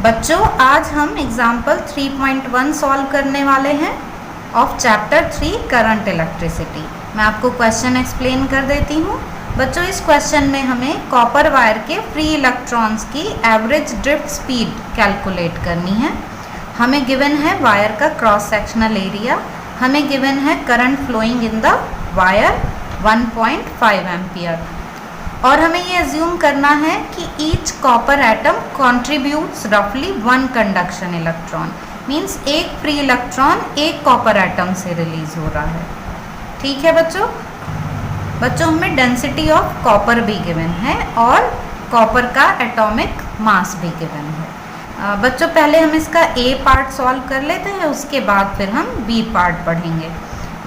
बच्चों आज हम एग्जाम्पल 3.1 सॉल्व करने वाले हैं ऑफ चैप्टर 3 करंट इलेक्ट्रिसिटी। मैं आपको क्वेश्चन एक्सप्लेन कर देती हूँ। बच्चों इस क्वेश्चन में हमें कॉपर वायर के फ्री इलेक्ट्रॉन्स की एवरेज ड्रिफ्ट स्पीड कैलकुलेट करनी है। हमें गिवन है वायर का क्रॉस सेक्शनल एरिया, हमें गिवन है current flowing in the wire 1.5 ampere, और हमें ये एज्यूम करना है कि ईच कॉपर एटम कॉन्ट्रीब्यूट्स रफली 1 कंडक्शन इलेक्ट्रॉन, मीन्स एक फ्री इलेक्ट्रॉन एक कॉपर एटम से रिलीज हो रहा है। ठीक है बच्चों हमें डेंसिटी ऑफ कॉपर भी गिवन है और कॉपर का एटॉमिक मास भी गिवन है। बच्चों पहले हम इसका ए पार्ट सॉल्व कर लेते हैं, उसके बाद फिर हम बी पार्ट पढ़ेंगे।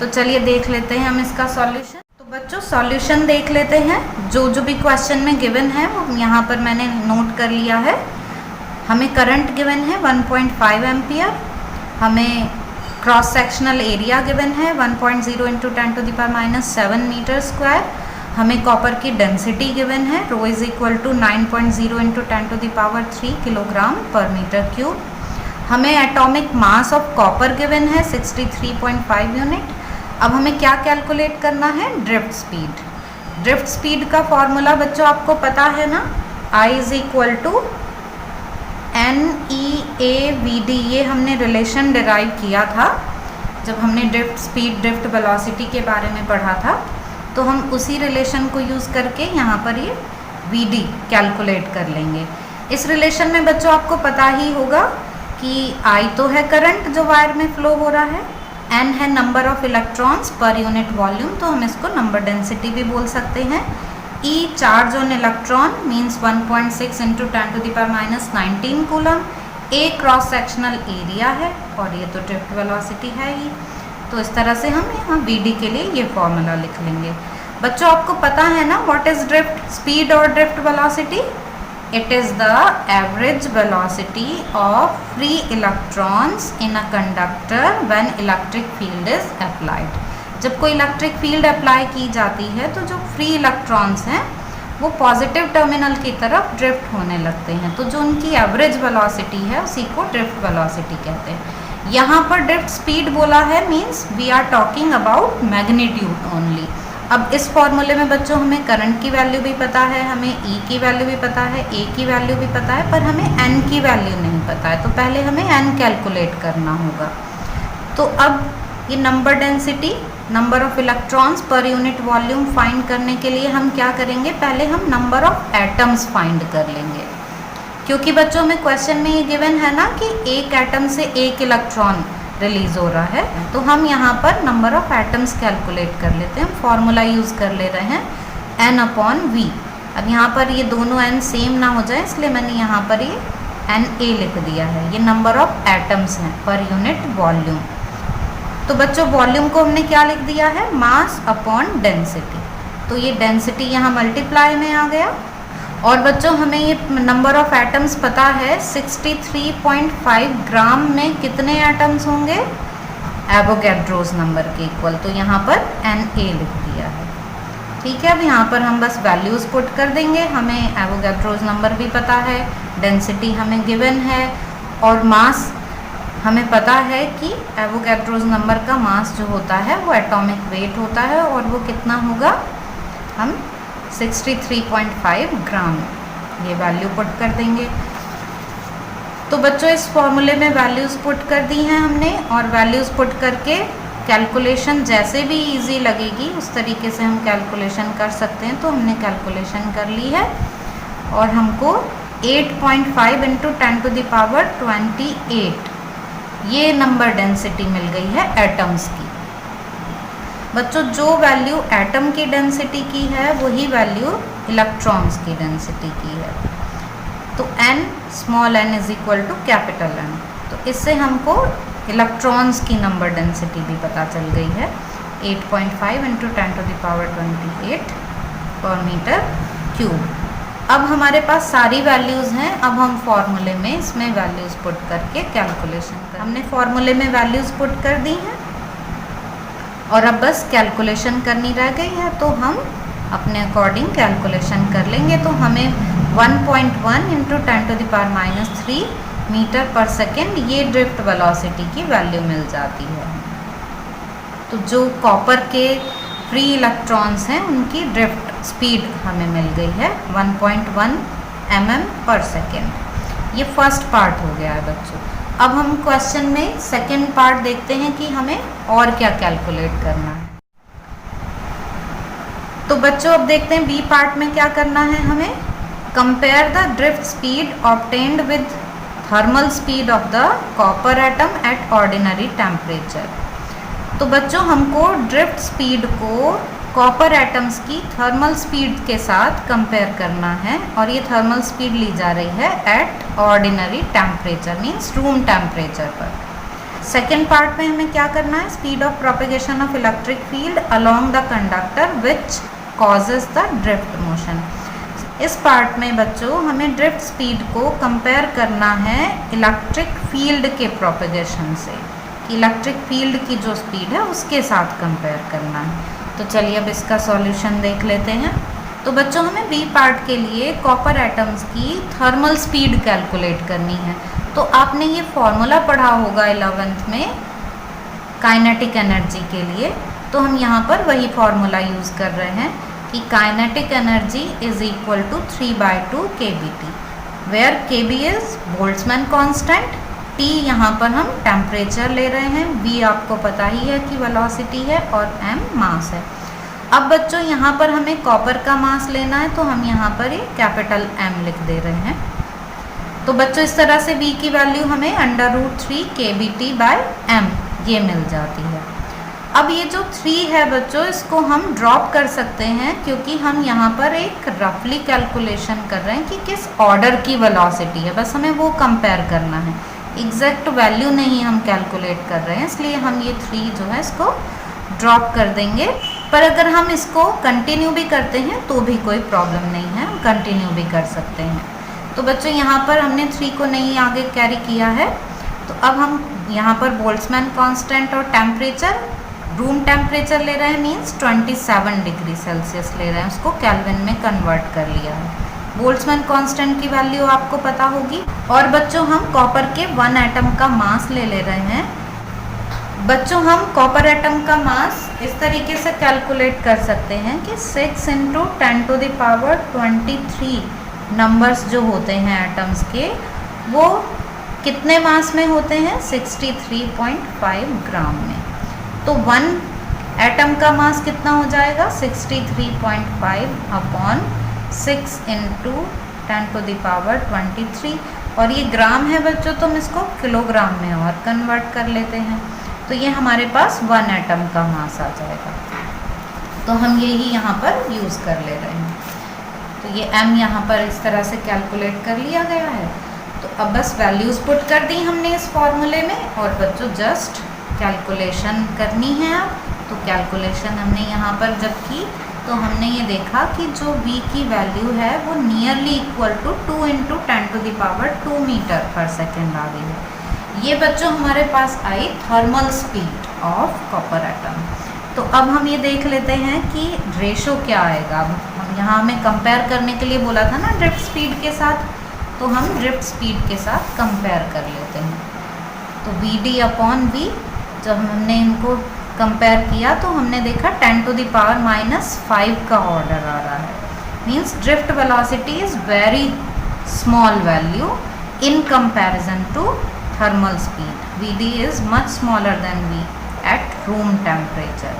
तो चलिए देख लेते हैं हम इसका सॉल्यूशन। तो बच्चों सॉल्यूशन देख लेते हैं। जो भी क्वेश्चन में गिवन है वो यहाँ पर मैंने नोट कर लिया है। हमें करंट गिवन है 1.5 एम्पियर, हमें क्रॉस सेक्शनल एरिया गिवन है 1.0 इंटू 10⁻⁷ मीटर स्क्वायर, हमें कॉपर की डेंसिटी गिवन है rho is equal to 9.0 into 10⁻³ kilogram per metre cube, हमें atomic mass of copper given है 63.5 यूनिट। अब हमें क्या कैलकुलेट करना है? Drift speed. ड्रिफ्ट स्पीड का फॉर्मूला बच्चों आपको पता है ना, I is equal to NEAVD। ये हमने रिलेशन डिराइव किया था जब हमने ड्रिफ्ट स्पीड ड्रिफ्ट वेलोसिटी के बारे में पढ़ा था, तो हम उसी रिलेशन को यूज़ करके यहाँ पर ये VD कैलकुलेट कर लेंगे। इस रिलेशन में बच्चों आपको पता ही होगा कि I तो है करंट जो वायर में फ्लो हो रहा है, N है number of electrons per unit volume, तो हम इसको नंबर डेंसिटी भी बोल सकते हैं। E charge on electron means 1.6 into 10⁻⁹ coulomb, A cross sectional area है और ये तो ड्रिफ्ट वेलोसिटी है ही। तो इस तरह से हम यहाँ VD के लिए ये फॉर्मूला लिख लेंगे। बच्चों आपको पता है ना व्हाट इज ड्रिफ्ट स्पीड और drift velocity? It is the average velocity of free electrons in a conductor when electric field is applied. जब कोई इलेक्ट्रिक फील्ड अप्लाई की जाती है तो जो फ्री इलेक्ट्रॉन्स हैं वो पॉजिटिव टर्मिनल की तरफ ड्रिफ्ट होने लगते हैं, तो जो उनकी एवरेज वेलोसिटी है उसी को ड्रिफ्ट वेलोसिटी कहते हैं। यहाँ पर ड्रिफ्ट स्पीड बोला है means we are talking about magnitude only. अब इस फॉर्मूले में बच्चों हमें करंट की वैल्यू भी पता है, हमें E की वैल्यू भी पता है, A की वैल्यू भी पता है, पर हमें N की वैल्यू नहीं पता है, तो पहले हमें N कैलकुलेट करना होगा। तो अब ये number density, number of electrons per unit volume find करने के लिए हम क्या करेंगे? पहले हम नंबर ऑफ एटम्स फाइंड कर लेंगे, क्योंकि बच्चों में क्वेश्चन में ये गिवन है ना कि एक एटम से एक इलेक्ट्रॉन रिलीज हो रहा है, तो हम यहाँ पर नंबर ऑफ एटम्स कैलकुलेट कर लेते हैं। हम फॉर्मूला यूज़ कर ले रहे हैं N/V। अब यहाँ पर ये दोनों N सेम ना हो जाए इसलिए मैंने यहाँ पर ये NA लिख दिया है। ये नंबर ऑफ एटम्स हैं पर यूनिट वॉल्यूम। तो बच्चों वॉल्यूम को हमने क्या लिख दिया है? Mass upon density. तो ये डेंसिटी यहाँ मल्टीप्लाई में आ गया। और बच्चों हमें ये नंबर ऑफ एटम्स पता है 63.5 ग्राम में कितने एटम्स होंगे? एवोगैड्रोस नंबर के इक्वल, तो यहाँ पर Na लिख दिया है। ठीक है, अब यहाँ पर हम बस वैल्यूज़ पुट कर देंगे। हमें एवोगैड्रोस नंबर भी पता है, डेंसिटी हमें गिवन है, और मास हमें पता है कि एवोगैड्रोस नंबर का मास जो होता है वो एटॉमिक वेट होता है, और वो कितना होगा? हम 63.5 ग्राम ये वैल्यू पुट कर देंगे। तो बच्चों इस फॉर्मूले में वैल्यूज़ पुट कर दी हैं हमने, और वैल्यूज़ पुट करके कैलकुलेशन जैसे भी इजी लगेगी उस तरीके से हम कैलकुलेशन कर सकते हैं। तो हमने कैलकुलेशन कर ली है और हमको 8.5 इंटू 10⁻28 ये नंबर डेंसिटी मिल गई है एटम्स की। बच्चों जो वैल्यू एटम की डेंसिटी की है वही वैल्यू इलेक्ट्रॉन्स की डेंसिटी की है। तो N small n is equal to capital N। तो इससे हमको इलेक्ट्रॉन्स की नंबर डेंसिटी भी पता चल गई है 8.5 इंटू 10⁻28 पर मीटर क्यूब। अब हमारे पास सारी वैल्यूज़ हैं। अब हम फॉर्मूले में इसमें वैल्यूज़ पुट करके कैलकुलेशन कर, हमने फॉर्मूले में वैल्यूज़ पुट कर दी हैं और अब बस कैलकुलेशन करनी रह गई है, तो हम अपने अकॉर्डिंग कैलकुलेशन कर लेंगे। तो हमें 1.1 इंटू 10⁻³ मीटर पर सेकेंड ये ड्रिफ्ट वेलोसिटी की वैल्यू मिल जाती है। तो जो कॉपर के फ्री इलेक्ट्रॉन्स हैं उनकी ड्रिफ्ट स्पीड हमें मिल गई है 1.1 mm पर सेकेंड। ये फर्स्ट पार्ट हो गया है बच्चों। अब हम क्वेश्चन में सेकेंड पार्ट देखते हैं कि हमें और क्या कैलकुलेट करना है। तो बच्चों अब देखते हैं बी पार्ट में क्या करना है हमें। Compare the drift speed obtained with thermal speed of the copper atom at ordinary temperature. तो बच्चों हमको ड्रिफ्ट स्पीड को कॉपर एटम्स की थर्मल स्पीड के साथ कंपेयर करना है और ये थर्मल स्पीड ली जा रही है at ordinary temperature means room temperature पर। सेकेंड पार्ट में हमें क्या करना है, speed of propagation of electric field along the conductor which causes the drift motion. इस पार्ट में बच्चों हमें ड्रिफ्ट स्पीड को कंपेयर करना है इलेक्ट्रिक फील्ड के प्रोपेगेशन से, कि इलेक्ट्रिक फील्ड की जो स्पीड है उसके साथ कंपेयर करना है। तो चलिए अब इसका सॉल्यूशन देख लेते हैं। तो बच्चों हमें बी पार्ट के लिए कॉपर एटम्स की थर्मल स्पीड कैलकुलेट करनी है। तो आपने ये फॉर्मूला पढ़ा होगा 11th में काइनेटिक एनर्जी के लिए, तो हम यहाँ पर वही फॉर्मूला यूज़ कर रहे हैं कि kinetic energy is equal to 3/2 kBT, where kB is Boltzmann constant, T यहाँ पर हम टेम्परेचर ले रहे हैं, V आपको पता ही है कि वेलोसिटी है और M मास है। अब बच्चों यहाँ पर हमें कॉपर का मास लेना है तो हम यहाँ पर ये कैपिटल M लिख दे रहे हैं। तो बच्चों इस तरह से V की वैल्यू हमें √3 kBT/m ये मिल जाती है। अब ये जो 3 है बच्चों इसको हम ड्रॉप कर सकते हैं क्योंकि हम यहाँ पर एक रफली कैलकुलेशन कर रहे हैं कि किस ऑर्डर की वेलोसिटी है, बस हमें वो कंपेयर करना है, एग्जैक्ट वैल्यू नहीं हम कैलकुलेट कर रहे हैं, इसलिए हम ये 3 जो है इसको ड्रॉप कर देंगे। पर अगर हम इसको कंटिन्यू भी करते हैं तो भी कोई प्रॉब्लम नहीं है, हम कंटिन्यू भी कर सकते हैं। तो बच्चों यहाँ पर हमने 3 को नहीं आगे कैरी किया है, तो अब हम यहाँ पर बोल्ट्जमैन कांस्टेंट और टेम्परेचर, रूम टेम्परेचर ले रहे हैं मीन्स 27 डिग्री सेल्सियस ले रहे हैं, उसको केल्विन में कन्वर्ट कर लिया है। बोल्ट्जमैन कांस्टेंट की वैल्यू आपको पता होगी। और बच्चों हम कॉपर के 1 एटम का मास ले रहे हैं। बच्चों हम कॉपर एटम का मास इस तरीके से कैलकुलेट कर सकते हैं कि 6 × 10⁻23 नंबर्स जो होते हैं एटम्स के वो कितने मास में होते हैं, 63.5 ग्राम में। तो 1 एटम का मास कितना हो जाएगा, 63.5 अपॉन 6 × 10⁻23 और ये ग्राम है बच्चों, तो हम इसको किलोग्राम में और कन्वर्ट कर लेते हैं, तो ये हमारे पास 1 एटम का मास आ जाएगा। तो हम यही यहाँ पर यूज़ कर ले रहे हैं। तो ये m यहाँ पर इस तरह से कैलकुलेट कर लिया गया है। तो अब बस वैल्यूज़ पुट कर दी हमने इस फॉर्मूले में और बच्चों जस्ट कैलकुलेशन करनी है। अब तो कैलकुलेशन हमने यहाँ पर जब की तो हमने ये देखा कि जो v की वैल्यू है वो nearly equal to 2 × 10⁻2 metre per second आ गई है। ये बच्चों हमारे पास आई thermal speed of copper atom. तो अब हम ये देख लेते हैं कि रेशो क्या आएगा। हम यहाँ हमें कंपेयर करने के लिए बोला था ना ड्रिफ्ट स्पीड के साथ, तो हम ड्रिफ्ट स्पीड के साथ कंपेयर कर लेते हैं। तो VD/V जब हमने इनको कंपेयर किया तो हमने देखा 10⁻⁻5 का ऑर्डर आ रहा है, means drift velocity is very small value in comparison to thermal speed. VD is much smaller than V at room temperature.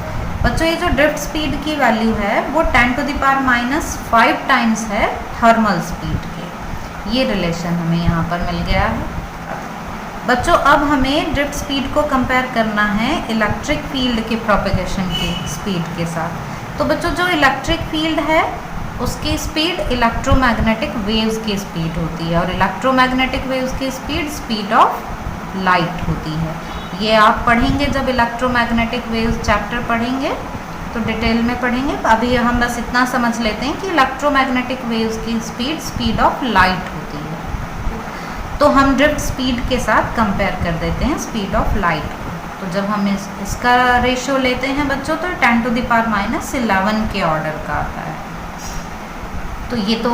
बच्चों ये जो ड्रिफ्ट स्पीड की वैल्यू है वो 10⁻5 टाइम्स है थर्मल स्पीड के। ये रिलेशन हमें यहाँ पर मिल गया है। बच्चों अब हमें ड्रिफ्ट स्पीड को कंपेयर करना है इलेक्ट्रिक फील्ड के प्रोपेगेशन की स्पीड के साथ। तो बच्चों जो इलेक्ट्रिक फील्ड है उसकी स्पीड इलेक्ट्रोमैग्नेटिक वेव्स की स्पीड होती है और इलेक्ट्रोमैग्नेटिक वेव्स की स्पीड ऑफ लाइट होती है। ये आप पढ़ेंगे जब इलेक्ट्रोमैग्नेटिक वेव्स चैप्टर पढ़ेंगे तो डिटेल में पढ़ेंगे। अभी हम बस इतना समझ लेते हैं कि इलेक्ट्रोमैग्नेटिक वेव्स की स्पीड ऑफ लाइट होती है। तो हम ड्रिफ्ट स्पीड के साथ कंपेयर कर देते हैं स्पीड ऑफ लाइट को। तो जब हम इसका रेशो लेते हैं बच्चों तो 10⁻11 के ऑर्डर का आता है। तो ये तो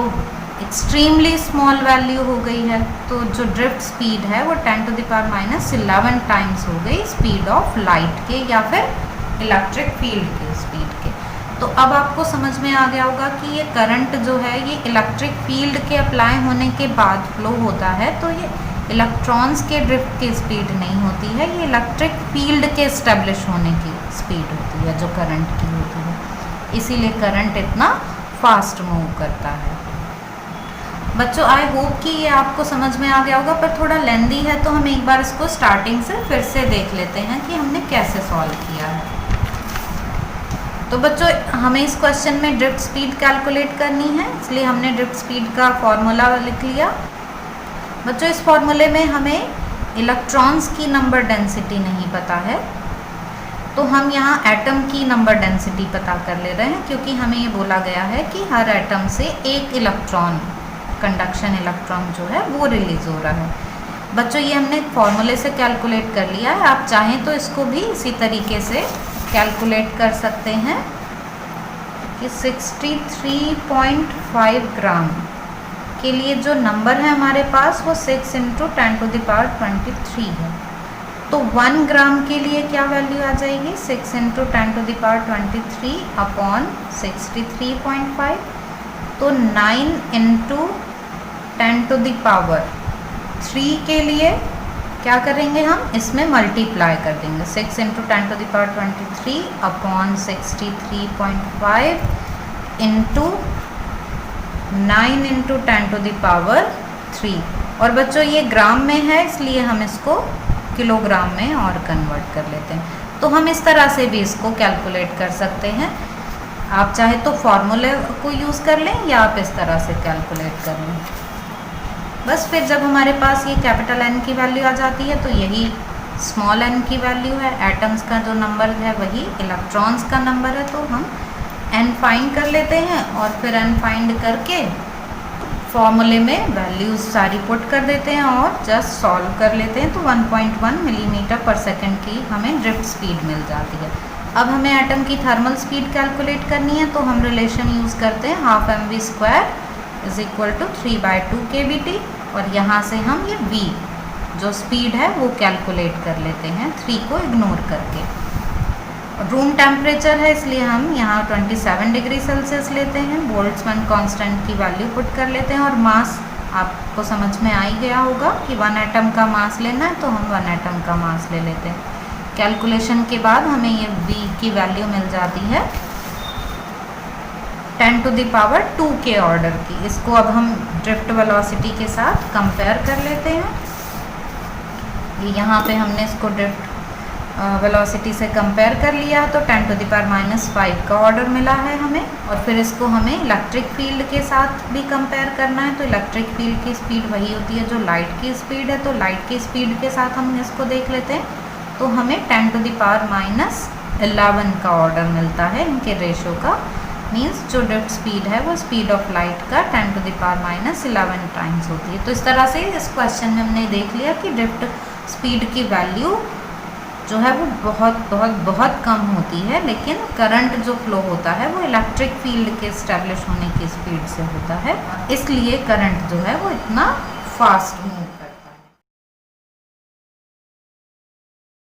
एक्सट्रीमली स्मॉल वैल्यू हो गई है, तो जो ड्रिफ्ट स्पीड है वो 10⁻11 टाइम्स हो गई स्पीड ऑफ लाइट के या फिर इलेक्ट्रिक फील्ड के स्पीड के। तो अब आपको समझ में आ गया होगा कि ये करंट जो है ये इलेक्ट्रिक फील्ड के अप्लाई होने के बाद फ्लो होता है, तो ये इलेक्ट्रॉन्स के ड्रिफ्ट की स्पीड नहीं होती है, ये इलेक्ट्रिक फील्ड के इस्टेब्लिश होने की स्पीड होती है जो करंट की होती है, इसीलिए करंट इतना फास्ट मूव करता है। बच्चों आई होप कि ये आपको समझ में आ गया होगा, पर थोड़ा लेंदी है तो हम एक बार इसको स्टार्टिंग से फिर से देख लेते हैं कि हमने कैसे सॉल्व किया है। तो बच्चों हमें इस क्वेश्चन में ड्रिफ्ट स्पीड कैलकुलेट करनी है, इसलिए हमने ड्रिफ्ट स्पीड का फॉर्मूला लिख लिया। बच्चों इस फॉर्मूले में हमें इलेक्ट्रॉन्स की नंबर डेंसिटी नहीं पता है, तो हम यहाँ एटम की नंबर डेंसिटी पता कर ले रहे हैं, क्योंकि हमें ये बोला गया है कि हर एटम से एक इलेक्ट्रॉन, कंडक्शन इलेक्ट्रॉन जो है वो रिलीज़ हो रहा है। बच्चों ये हमने फॉर्मूले से कैलकुलेट कर लिया है, आप चाहें तो इसको भी इसी तरीके से कैलकुलेट कर सकते हैं कि 63.5 ग्राम के लिए जो नंबर है हमारे पास वो 6 × 10⁻23 है। तो 1 ग्राम के लिए क्या वैल्यू आ जाएगी, 6 × 10⁻23 अपॉन 63.5, तो 9 × 10⁻3 के लिए क्या करेंगे, हम इसमें मल्टीप्लाई कर देंगे, 6 × 10⁻23 अपॉन 63.5 इंटू 9 × 10⁻3। और बच्चों ये ग्राम में है इसलिए हम इसको किलोग्राम में और कन्वर्ट कर लेते हैं। तो हम इस तरह से भी इसको कैलकुलेट कर सकते हैं, आप चाहे तो फॉर्मूले को यूज़ कर लें या आप इस तरह से कैलकुलेट कर लें। बस फिर जब हमारे पास ये कैपिटल N की वैल्यू आ जाती है तो यही स्मॉल n की वैल्यू है, एटम्स का जो नंबर है वही इलेक्ट्रॉन्स का नंबर है, तो हम n फाइंड कर लेते हैं और फिर n फाइंड करके फॉर्मूले में वैल्यूज सारी पुट कर देते हैं और जस्ट सॉल्व कर लेते हैं, तो 1.1 मिलीमीटर पर सेकेंड की हमें ड्रिफ्ट स्पीड मिल जाती है। अब हमें एटम की थर्मल स्पीड कैलकुलेट करनी है, तो हम रिलेशन यूज़ करते हैं 12 mv² = 3/2 kBt, और यहाँ से हम ये v जो स्पीड है वो कैलकुलेट कर लेते हैं 3 को इग्नोर करके। रूम टेम्परेचर है इसलिए हम यहाँ 27 डिग्री सेल्सियस लेते हैं, बोल्ट्जमैन कांस्टेंट की वैल्यू पुट कर लेते हैं, और मास आपको समझ में आ ही गया होगा कि 1 एटम का मास लेना है तो हम 1 एटम का मास ले लेते हैं। कैलकुलेशन के बाद हमें ये v की वैल्यू मिल जाती है 10⁻2 के ऑर्डर की। इसको अब हम ड्रिफ्ट वेलोसिटी के साथ कंपेयर कर लेते हैं। यहाँ पे हमने इसको ड्रिफ्ट वेलोसिटी से कंपेयर कर लिया तो 10⁻⁵ का ऑर्डर मिला है हमें, और फिर इसको हमें इलेक्ट्रिक फील्ड के साथ भी कंपेयर करना है। तो इलेक्ट्रिक फील्ड की स्पीड वही होती है जो लाइट की स्पीड है, तो लाइट की स्पीड के साथ हम इसको देख लेते हैं, तो हमें 10⁻11 का ऑर्डर मिलता है इनके रेशो का। मीन्स जो ड्रिफ्ट स्पीड है वो स्पीड ऑफ लाइट का 10⁻11 टाइम्स होती है। तो इस तरह से इस क्वेश्चन में हमने देख लिया कि ड्रिफ्ट स्पीड की वैल्यू जो है वो बहुत कम होती है, लेकिन करंट जो फ्लो होता है वो इलेक्ट्रिक फील्ड के इस्टेब्लिश होने की स्पीड से होता है, इसलिए करंट जो है वो इतना फास्ट मूव